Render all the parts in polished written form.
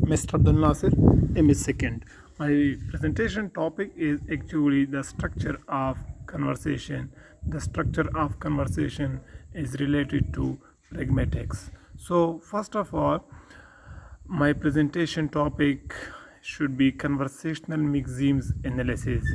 Mr. Abdul Nasir, MS Second. My presentation topic is actually the structure of conversation. The structure of conversation is related to pragmatics. So, first of all, my presentation topic should be conversational maxims analysis.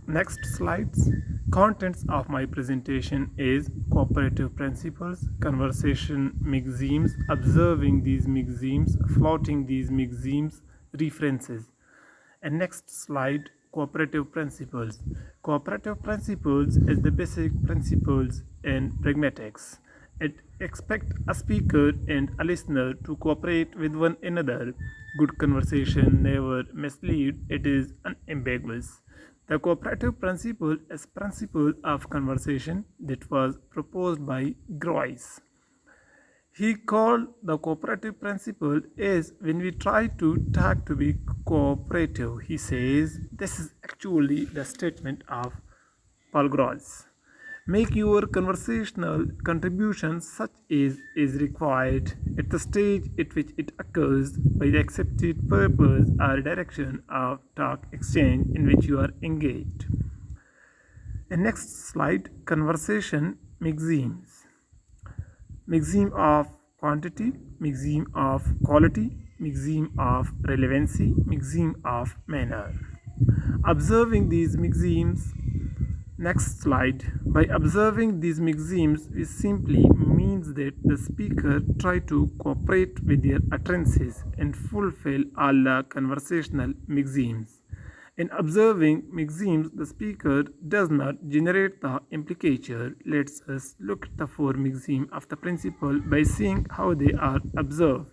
Next slides. Contents of my presentation is cooperative principles, conversation maxims, observing these maxims, flouting these maxims, references. And next slide, cooperative principles. Cooperative principles is the basic principles in pragmatics. It expects a speaker and a listener to cooperate with one another. Good conversation never misleads, it is unambiguous. The cooperative principle is principle of conversation that was proposed by Groys. He called the cooperative principle is when we try to talk to be cooperative. He says this is actually the statement of Paul Groys. Make your conversational contribution such as is required at the stage at which it occurs by the accepted purpose or direction of talk exchange in which you are engaged. And next slide, conversation maxims. Maxim of quantity, maxim of quality, maxim of relevancy, maxim of manner. Observing these maxims. Next slide. By observing these maxims, it simply means that the speaker try to cooperate with their utterances and fulfill all the conversational maxims. In observing maxims, the speaker does not generate the implicature. Let us look at the four maxims of the principle by seeing how they are observed.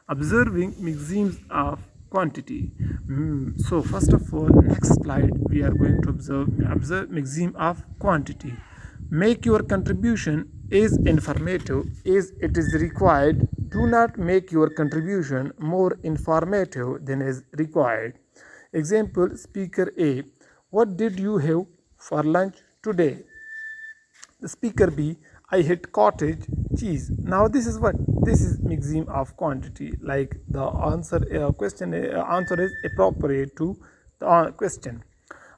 Observing maxims of quantity. So first of all, next slide, we are going to observe maxim of quantity. Make your contribution as informative as it is required. Do not make your contribution more informative than is required. Example, speaker A, what did you have for lunch today? The speaker B, I had cottage cheese. Now this is what? This is maxim of quantity. Like the answer answer is appropriate to the question.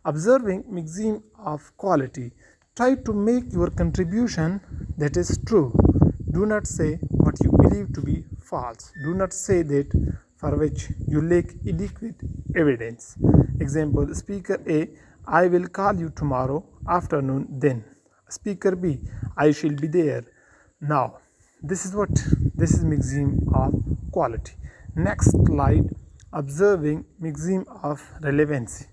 Observing maxim of quality. Try to make your contribution that is true. Do not say what you believe to be false. Do not say that for which you lack adequate evidence. Example, speaker A, I will call you tomorrow afternoon then. Speaker B, I shall be there. Now, this is what? This is maxim of quality. Next slide, observing maxim of relevancy.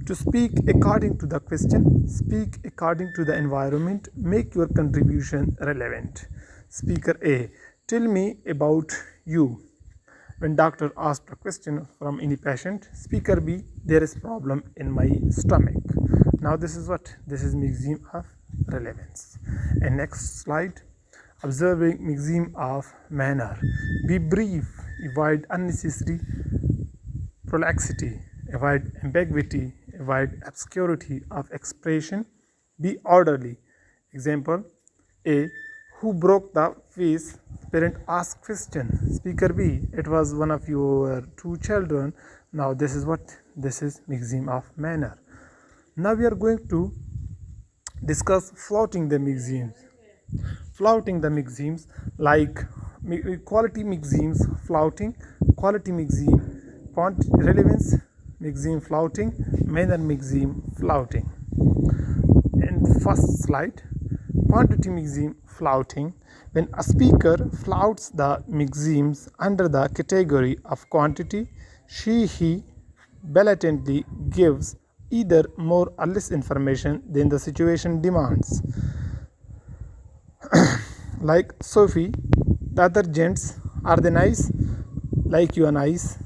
To speak according to the question, speak according to the environment, make your contribution relevant. Speaker A, tell me about you. When doctor asked a question from any patient, speaker B, there is problem in my stomach. Now this is what? This is maxim of relevance. And next slide, observing maxim of manner. Be brief, avoid unnecessary prolixity, avoid ambiguity, avoid obscurity of expression. Be orderly. Example, A, who broke the vase? Parent asked question. Speaker B, it was one of your two children. Now this is what? This is maxim of manner. Now we are going to discuss flouting the maxims. Flouting the maxims, like quality maxims flouting, quality maxim relevance maxim flouting, manner maxim flouting. And first slide, quantity maxim flouting. When a speaker flouts the maxims under the category of quantity, he blatantly gives either more or less information than the situation demands. Like Sophie, the other gents, are they nice? Like you are nice.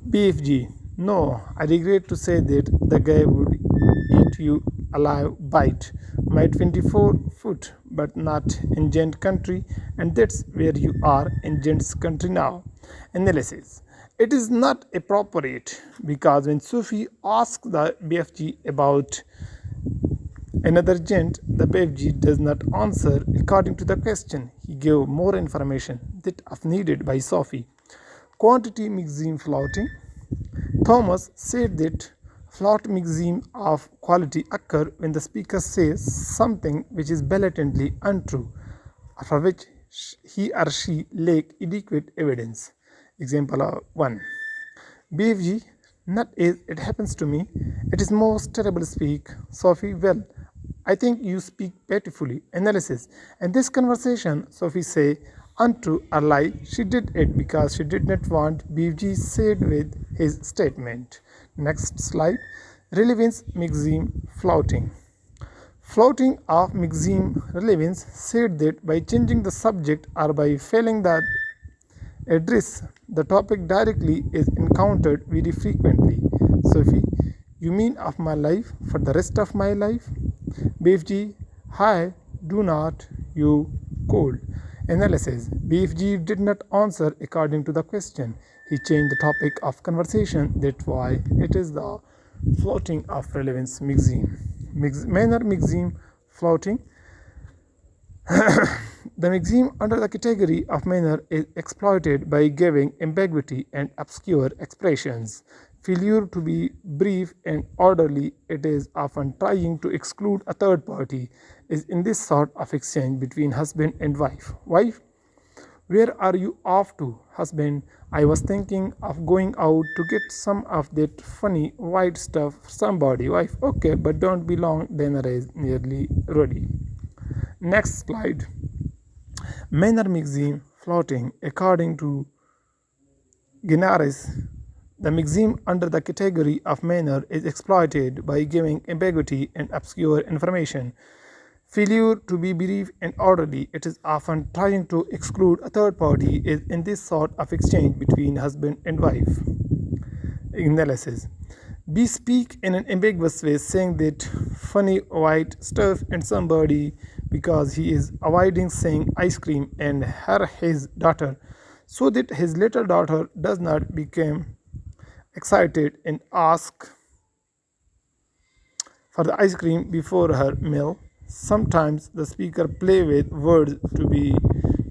BFG, no, I regret to say that the guy would eat you alive bite. My 24 foot, but not in gent country, and that's where you are in gent's country now. Analysis. It is not appropriate because when Sufi asks the BFG about another gent, the BFG does not answer according to the question. he gave more information that was needed by Sophie. Quantity maxim flouting. Thomas said that flout maxim of quality occur when the speaker says something which is blatantly untrue, for which he or she lack adequate evidence. Example 1. BFG, not as it happens to me. It is most terrible speak. Sophie, well, I think you speak beautifully. Analysis. In this conversation, Sophie say, untrue or lie, she did it because she did not want BFG said with his statement. Next slide. Relevance maxim flouting. Flouting of maxim relevance said that by changing the subject or by failing that address the topic directly is encountered very frequently. Sophie, you mean of my life for the rest of my life? BFG, hi, do not, you cold. Analysis. BFG did not answer according to the question. He changed the topic of conversation. That's why it is the flouting of relevance maxim. Manner maxim flouting. The maxim under the category of manner is exploited by giving ambiguity and obscure expressions. Failure to be brief and orderly, it is often trying to exclude a third party, is in this sort of exchange between husband and wife. Wife, where are you off to? Husband, I was thinking of going out to get some of that funny white stuff for somebody. Wife, okay, but don't be long, dinner is nearly ready. Next slide. Manner maxim flouting. According to Guinaris, the maxim under the category of manner is exploited by giving ambiguity and obscure information. Failure to be brief and orderly, it is often trying to exclude a third party, is in this sort of exchange between husband and wife. Analysis. We speak in an ambiguous way, saying that funny white stuff and somebody because he is avoiding saying ice cream and her his daughter, so that his little daughter does not become excited and ask for the ice cream before her meal. Sometimes the speaker play with words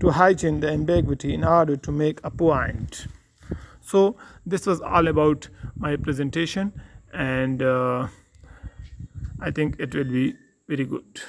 to heighten the ambiguity in order to make a point. So this was all about my presentation, and I think it will be very good.